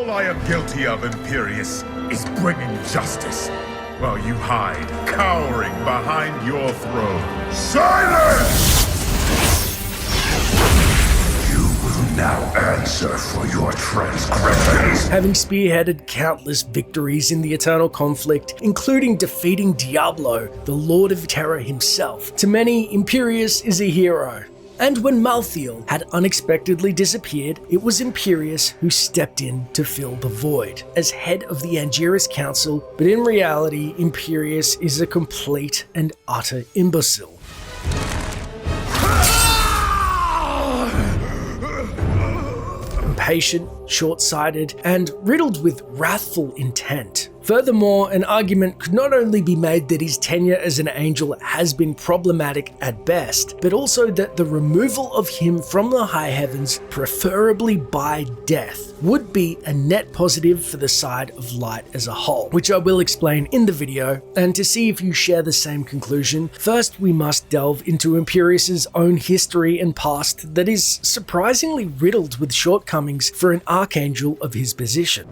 All I am guilty of, Imperius, is bringing justice, while you hide, cowering behind your throne. Silence! You will now answer for your transgressions. Having spearheaded countless victories in the Eternal Conflict, including defeating Diablo, the Lord of Terror himself, to many, Imperius is a hero. And when Malthael had unexpectedly disappeared, it was Imperius who stepped in to fill the void as head of the Angiris Council, but in reality, Imperius is a complete and utter imbecile. Impatient, short-sighted, and riddled with wrathful intent. Furthermore, an argument could not only be made that his tenure as an angel has been problematic at best, but also that the removal of him from the high heavens, preferably by death, would be a net positive for the side of light as a whole, which I will explain in the video. And to see if you share the same conclusion, first we must delve into Imperius's own history and past that is surprisingly riddled with shortcomings for an archangel of his position.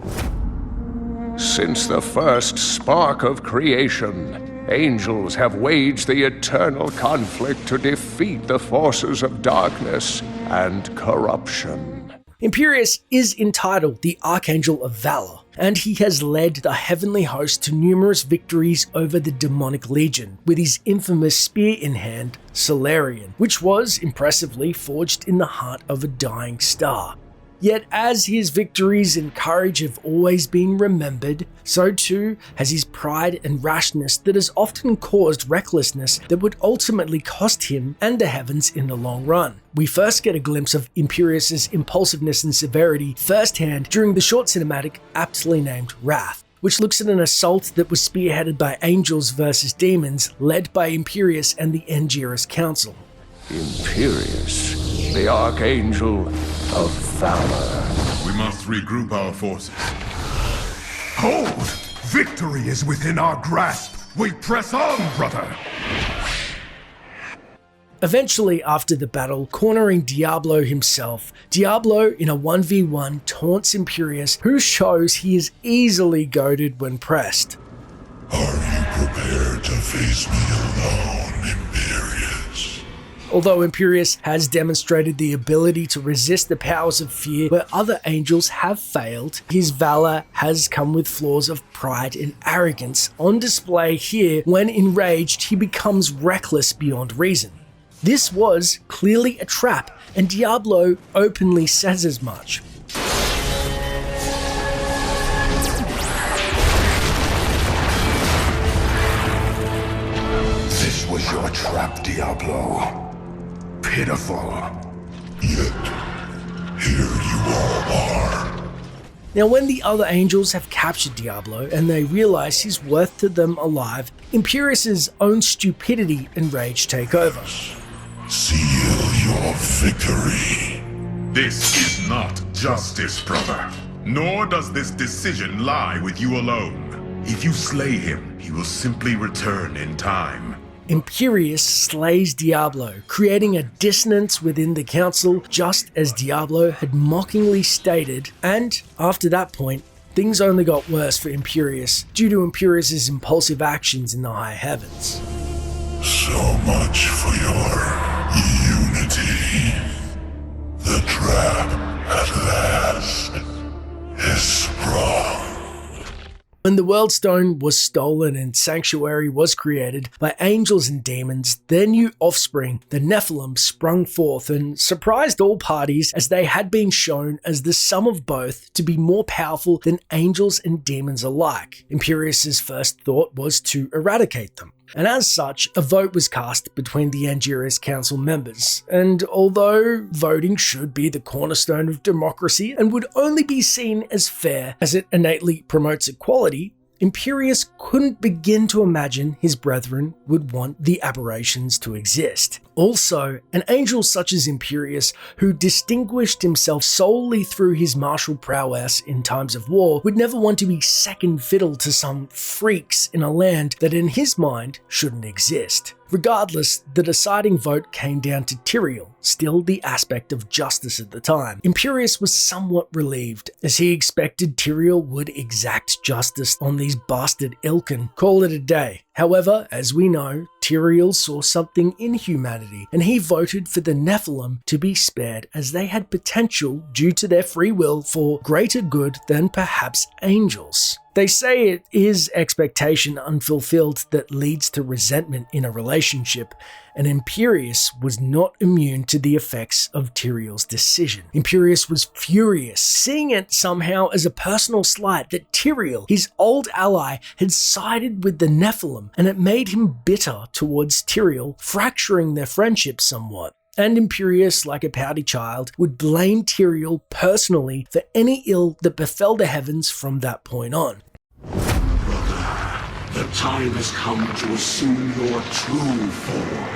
Since the first spark of creation, angels have waged the eternal conflict to defeat the forces of darkness and corruption. Imperius is entitled the Archangel of Valor, and he has led the heavenly host to numerous victories over the demonic legion, with his infamous spear in hand, Solarian, which was impressively forged in the heart of a dying star. Yet as his victories and courage have always been remembered, so too has his pride and rashness that has often caused recklessness that would ultimately cost him and the heavens in the long run. We first get a glimpse of Imperius's impulsiveness and severity firsthand during the short cinematic aptly named Wrath, which looks at an assault that was spearheaded by angels versus demons, led by Imperius and the Angiris Council. Imperius, the Archangel of Valor. We must regroup our forces. Hold! Victory is within our grasp! We press on, brother! Eventually, after the battle, cornering Diablo himself, Diablo in a 1v1 taunts Imperius, who shows he is easily goaded when pressed. Are you prepared to face me alone, Imperius? Although Imperius has demonstrated the ability to resist the powers of fear where other angels have failed, his valor has come with flaws of pride and arrogance on display here. When enraged, he becomes reckless beyond reason. This was clearly a trap, and Diablo openly says as much. This was your trap, Diablo. Pitiful. Yet, here you all are. Now, when the other angels have captured Diablo and they realize his worth to them alive, Imperius's own stupidity and rage take over. Seal your victory. This is not justice, brother. Nor does this decision lie with you alone. If you slay him, he will simply return in time. Imperius slays Diablo, creating a dissonance within the council, just as Diablo had mockingly stated, and after that point, things only got worse for Imperius due to Imperius's impulsive actions in the high heavens. So much for your unity. The trap, at last, is sprung. When the World Stone was stolen and Sanctuary was created by angels and demons, their new offspring, the Nephilim, sprung forth and surprised all parties, as they had been shown as the sum of both to be more powerful than angels and demons alike. Imperius's first thought was to eradicate them. And as such, a vote was cast between the Angiris Council members. And although voting should be the cornerstone of democracy and would only be seen as fair as it innately promotes equality, Imperius couldn't begin to imagine his brethren would want the aberrations to exist. Also, an angel such as Imperius, who distinguished himself solely through his martial prowess in times of war, would never want to be second fiddle to some freaks in a land that in his mind shouldn't exist. Regardless, the deciding vote came down to Tyrael, still the aspect of justice at the time. Imperius was somewhat relieved, as he expected Tyrael would exact justice on these bastard ilk and call it a day. However, as we know, Tyrael saw something in humanity, and he voted for the Nephilim to be spared, as they had potential due to their free will for greater good than perhaps angels. They say it is expectation unfulfilled that leads to resentment in a relationship, and Imperius was not immune to the effects of Tyrael's decision. Imperius was furious, seeing it somehow as a personal slight that Tyrael, his old ally, had sided with the Nephilim, and it made him bitter towards Tyrael, fracturing their friendship somewhat. And Imperius, like a pouty child, would blame Tyrael personally for any ill that befell the heavens from that point on. Brother, the time has come to assume your true form.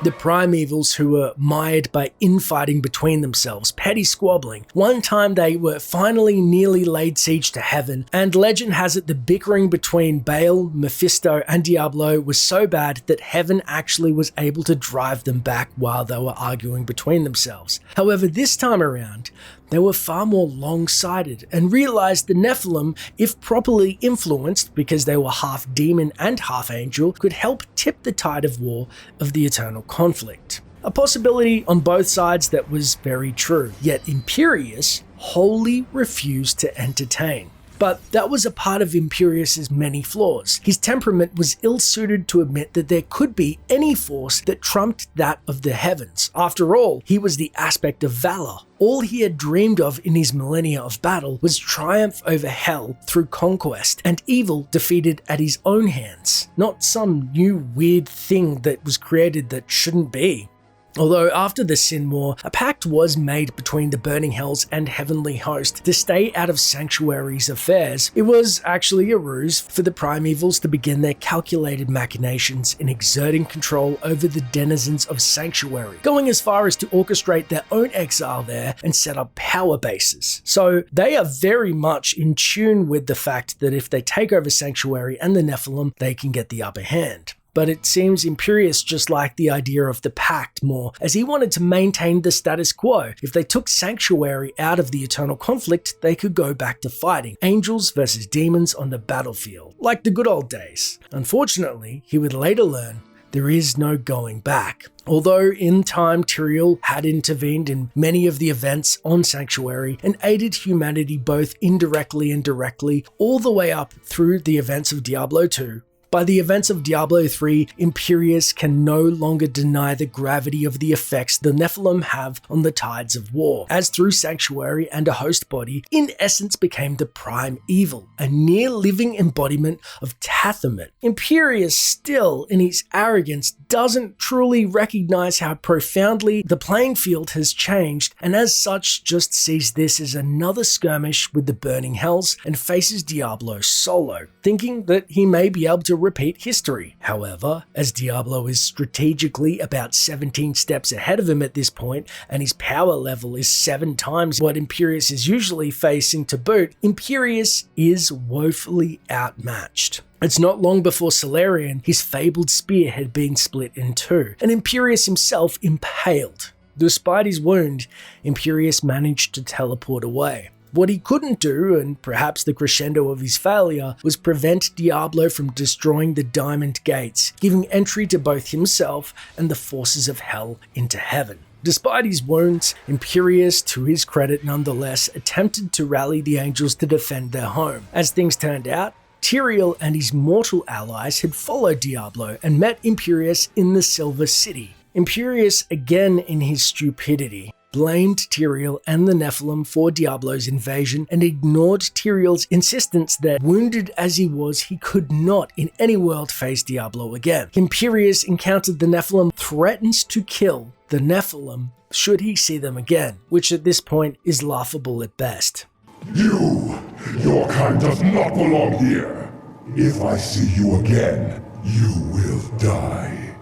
The primevals, who were mired by infighting between themselves, petty squabbling. One time they were finally nearly laid siege to heaven, and legend has it the bickering between Baal, Mephisto, and Diablo was so bad that heaven actually was able to drive them back while they were arguing between themselves. However, this time around, they were far more long-sighted and realized the Nephilim, if properly influenced because they were half demon and half angel, could help tip the tide of war of the eternal conflict. A possibility on both sides that was very true, yet Imperius wholly refused to entertain. But that was a part of Imperius's many flaws. His temperament was ill-suited to admit that there could be any force that trumped that of the heavens. After all, he was the aspect of Valor. All he had dreamed of in his millennia of battle was triumph over hell through conquest, and evil defeated at his own hands, not some new weird thing that was created that shouldn't be. Although after the Sin War, a pact was made between the Burning Hells and Heavenly Host to stay out of Sanctuary's affairs, it was actually a ruse for the primevals to begin their calculated machinations in exerting control over the denizens of Sanctuary, going as far as to orchestrate their own exile there and set up power bases. So they are very much in tune with the fact that if they take over Sanctuary and the Nephilim, they can get the upper hand. But it seems Imperius just liked the idea of the pact more, as he wanted to maintain the status quo. If they took Sanctuary out of the eternal conflict, they could go back to fighting angels versus demons on the battlefield, like the good old days. Unfortunately, he would later learn there is no going back. Although in time Tyrael had intervened in many of the events on Sanctuary and aided humanity both indirectly and directly, all the way up through the events of Diablo 2, by the events of Diablo 3, Imperius can no longer deny the gravity of the effects the Nephilim have on the tides of war, as through Sanctuary and a host body, in essence became the prime evil, a near living embodiment of Tathamet. Imperius still, in his arrogance, doesn't truly recognize how profoundly the playing field has changed, and as such just sees this as another skirmish with the Burning Hells and faces Diablo solo, thinking that he may be able to repeat history. However, as Diablo is strategically about 17 steps ahead of him at this point, and his power level is 7 times what Imperius is usually facing to boot, Imperius is woefully outmatched. It's not long before Solarian, his fabled spear had been split in two, and Imperius himself impaled. Despite his wound, Imperius managed to teleport away. What he couldn't do, and perhaps the crescendo of his failure, was prevent Diablo from destroying the Diamond Gates, giving entry to both himself and the forces of hell into heaven. Despite his wounds, Imperius, to his credit nonetheless, attempted to rally the angels to defend their home. As things turned out, Tyrael and his mortal allies had followed Diablo and met Imperius in the Silver City. Imperius, again in his stupidity, blamed Tyrael and the Nephilim for Diablo's invasion and ignored Tyrael's insistence that, wounded as he was, he could not in any world face Diablo again. Imperius encountered the Nephilim, threatens to kill the Nephilim should he see them again, which at this point is laughable at best. Your kind does not belong here. If I see you again, you will die.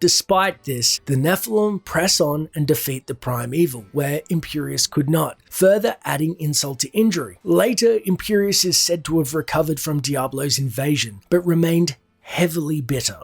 Despite this, the Nephilim press on and defeat the Prime Evil, where Imperius could not, further adding insult to injury. Later, Imperius is said to have recovered from Diablo's invasion, but remained heavily bitter.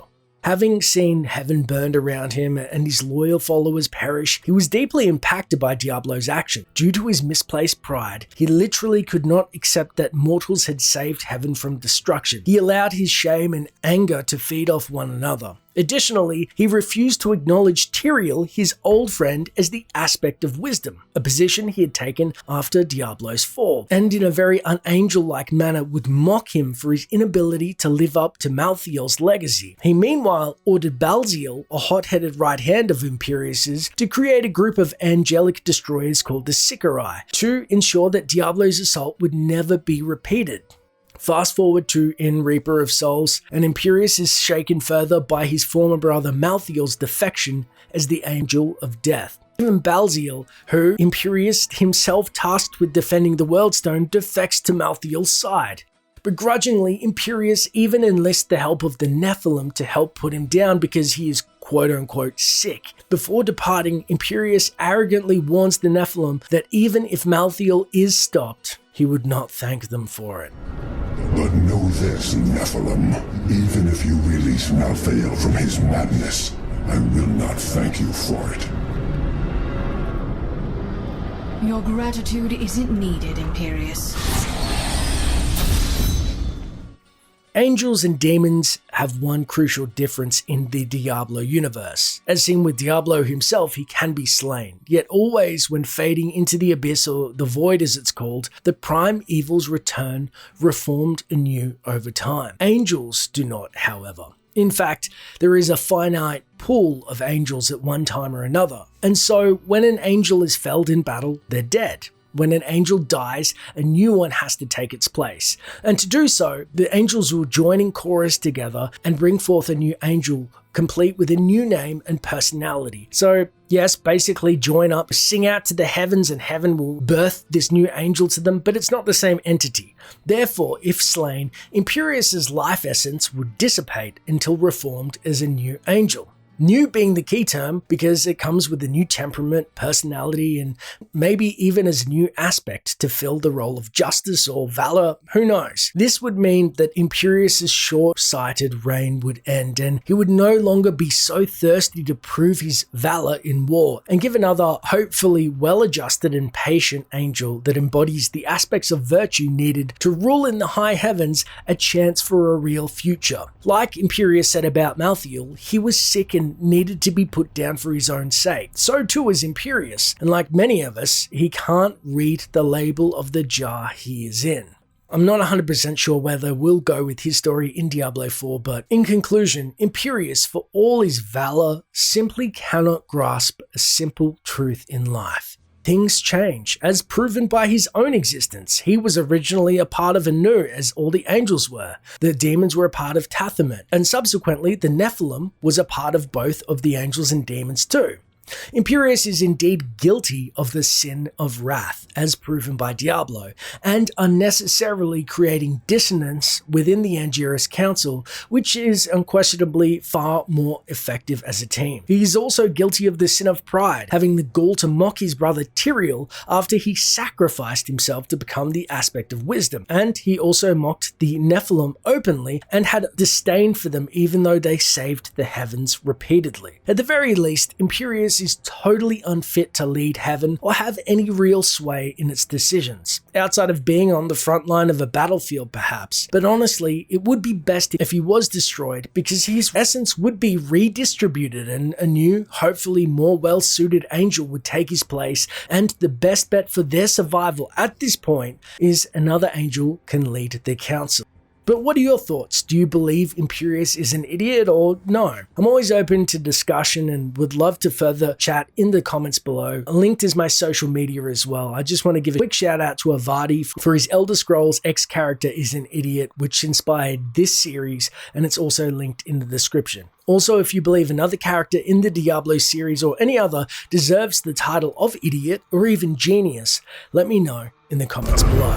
Having seen heaven burned around him and his loyal followers perish, he was deeply impacted by Diablo's action. Due to his misplaced pride, he literally could not accept that mortals had saved heaven from destruction. He allowed his shame and anger to feed off one another. Additionally, he refused to acknowledge Tyrael, his old friend, as the aspect of wisdom, a position he had taken after Diablo's fall, and in a very unangel-like manner would mock him for his inability to live up to Malthael's legacy. He meanwhile ordered Balziel, a hot-headed right hand of Imperius's, to create a group of angelic destroyers called the Sicarii, to ensure that Diablo's assault would never be repeated. Fast forward to in Reaper of Souls, and Imperius is shaken further by his former brother Malthael's defection as the Angel of Death. Even Balziel, who Imperius himself tasked with defending the Worldstone, defects to Malthael's side. Begrudgingly, Imperius even enlists the help of the Nephilim to help put him down because he is quote-unquote sick. Before departing, Imperius arrogantly warns the Nephilim that even if Malthael is stopped, he would not thank them for it. But know this, Nephilim. Even if you release Malthael from his madness, I will not thank you for it. Your gratitude isn't needed, Imperius. Angels and demons have one crucial difference in the Diablo universe. As seen with Diablo himself, he can be slain, yet always when fading into the abyss, or the void as it's called, the prime evils return, reformed anew over time. Angels do not, however. In fact, there is a finite pool of angels at one time or another, and so when an angel is felled in battle, they're dead. When an angel dies, a new one has to take its place. And to do so, the angels will join in chorus together and bring forth a new angel, complete with a new name and personality. So yes, basically join up, sing out to the heavens, and heaven will birth this new angel to them, but it's not the same entity. Therefore, if slain, Imperius's life essence would dissipate until reformed as a new angel. New being the key term because it comes with a new temperament, personality, and maybe even as a new aspect to fill the role of justice or valor, who knows. This would mean that Imperius's short-sighted reign would end and he would no longer be so thirsty to prove his valor in war and give another hopefully well-adjusted and patient angel that embodies the aspects of virtue needed to rule in the high heavens a chance for a real future. Like Imperius said about Malthael, he was sick and needed to be put down for his own sake. So too is Imperius, and like many of us, he can't read the label of the jar he is in. I'm not 100% sure whether we'll go with his story in Diablo 4, but in conclusion, Imperius, for all his valor, simply cannot grasp a simple truth in life. Things change, as proven by his own existence. He was originally a part of Anu, as all the angels were. The demons were a part of Tathamet, and subsequently the Nephilim was a part of both of the angels and demons too. Imperius is indeed guilty of the sin of wrath, as proven by Diablo, and unnecessarily creating dissonance within the Angiras Council, which is unquestionably far more effective as a team. He is also guilty of the sin of pride, having the gall to mock his brother Tyrael after he sacrificed himself to become the aspect of wisdom, and he also mocked the Nephilim openly and had disdain for them even though they saved the heavens repeatedly. At the very least, Imperius is totally unfit to lead heaven or have any real sway in its decisions, outside of being on the front line of a battlefield perhaps. But honestly, it would be best if he was destroyed, because his essence would be redistributed and a new, hopefully more well-suited angel would take his place, and the best bet for their survival at this point is another angel can lead the council. But what are your thoughts? Do you believe Imperius is an idiot or no? I'm always open to discussion and would love to further chat in the comments below. Linked is my social media as well. I just want to give a quick shout out to Avadi for his Elder Scrolls X character is an idiot, which inspired this series, and it's also linked in the description. Also, if you believe another character in the Diablo series or any other deserves the title of idiot or even genius, let me know in the comments below.